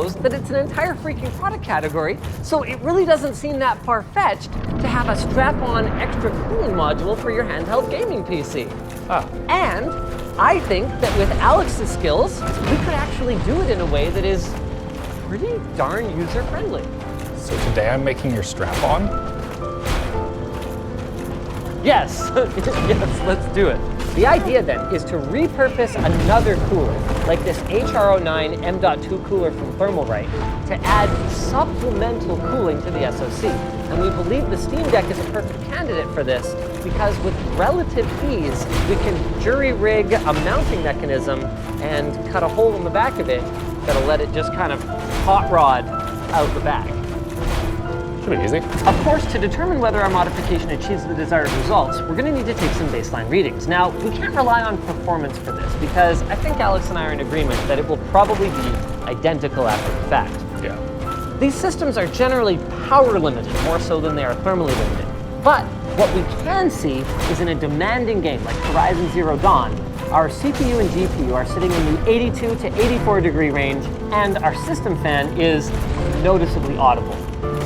that it's an entire freaking product category, so it really doesn't seem that far-fetched to have a strap-on extra cooling module for your handheld gaming PC. And I think that with Alex's skills, we could actually do it in a way that is pretty darn user-friendly. So today I'm making your strap-on? Yes, yes, let's do it. The idea then is to repurpose another cooler, like this HRO9 M.2 cooler from Thermalright, to add supplemental cooling to the SoC. And we believe the Steam Deck is a perfect candidate for this because with relative ease, we can jury-rig a mounting mechanism and cut a hole in the back of it that'll let it just kind of hot rod out the back. Should be easy. Of course, to determine whether our modification achieves the desired results, we're going to need to take some baseline readings. Now, we can't rely on performance for this because I think Alex and I are in agreement that it will probably be identical after the fact. Yeah. These systems are generally power limited, more so than they are thermally limited. But what we can see is in a demanding game like Horizon Zero Dawn, our CPU and GPU are sitting in the 82 to 84 degree range, and our system fan is noticeably audible.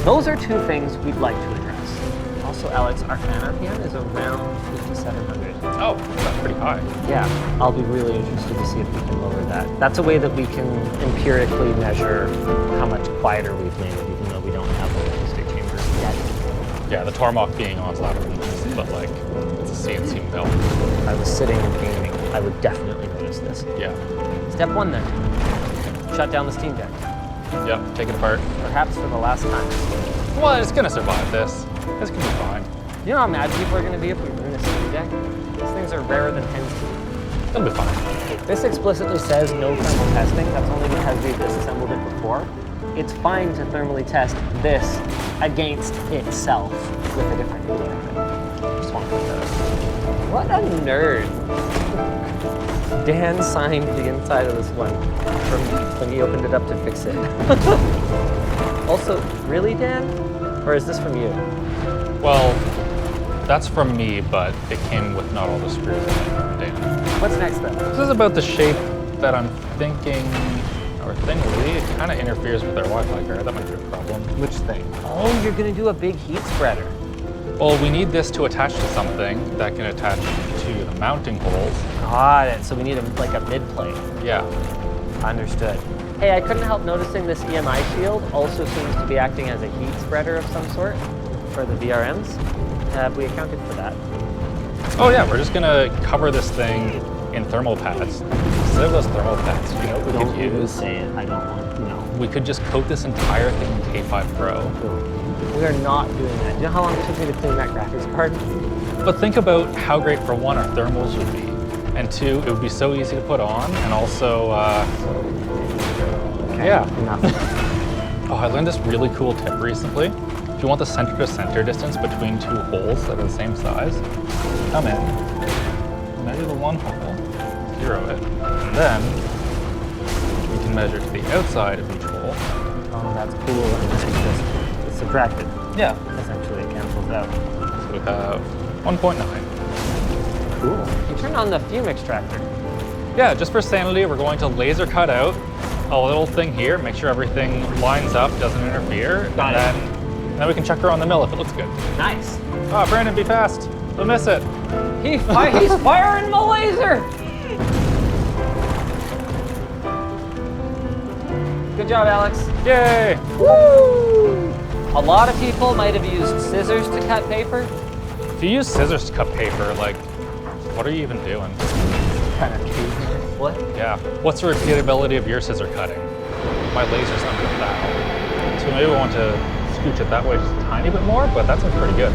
Those are two things we'd like to address. Also, Alex, our fan RPM is around 5,700. Oh, that's pretty high. Yeah, I'll be really interested to see if we can lower that. That's a way that we can empirically measure how much quieter we've made it, even though we don't have a acoustic chamber yet. Yeah, the Tarmac being on is louder than this, but like, it's a CNC mill. If I was sitting and gaming, I would definitely notice this. Yeah. Step one then, shut down the Steam Deck. Yep, take it apart. Perhaps for the last time. Well, it's gonna survive this. This can be fine. You know how mad people are going to be if we ruin a Steam Deck? These things are rarer than hens to eat. It'll be fine. This explicitly says no thermal testing. That's only because we've disassembled it before. It's fine to thermally test this against itself with a different cooler. Just want to put that. What a nerd. Dan signed the inside of this one from when he opened it up to fix it. Also, really, Dan? Or is this from you? Well, that's from me, but it came with not all the screws in it from Dan. What's next then? This is about the shape that I'm thinking, or thinly, it kind of interferes with our Wi-Fi card. That might be a problem. Which thing? Oh, you're gonna do a big heat spreader. Well, we need this to attach to something that can attach to the mounting holes. Got it. So we need like a mid plate. Yeah. Understood. Hey, I couldn't help noticing this EMI shield also seems to be acting as a heat spreader of some sort for the VRMs. Have we accounted for that? Oh yeah, we're just gonna cover this thing in thermal pads. Instead of those thermal pads, you know what we Don't could even use? say it. I don't want to know. We could just coat this entire thing in K5 Pro. We are not doing that. Do you know how long it took me to clean that graphics card? But think about how great, for one, our thermals would be, and two, it would be so easy to put on, and also, yeah. Enough. Oh, I learned this really cool tip recently. If you want the center-to-center distance between two holes that are the same size, come in, measure the one hole, zero it, and then you can measure to the outside of each hole. Oh, that's cool. And then it's subtracted. Yeah. Essentially, it cancels out. So we have 1.9. Cool. You turn on the fume extractor. Yeah, just for sanity, we're going to laser cut out a little thing here, make sure everything lines up, doesn't interfere, Got and then we can chuck her on the mill if it looks good. Nice. Oh, Brandon, be fast. You'll miss it. He's firing the laser! Good job, Alex. Yay! Woo! A lot of people might have used scissors to cut paper. If you use scissors to cut paper, like, what are you even doing? Kind of cute. What? Yeah. What's the repeatability of your scissor cutting? My laser's under that. So maybe we want to scooch it that way just a tiny bit more, but that sounds pretty good.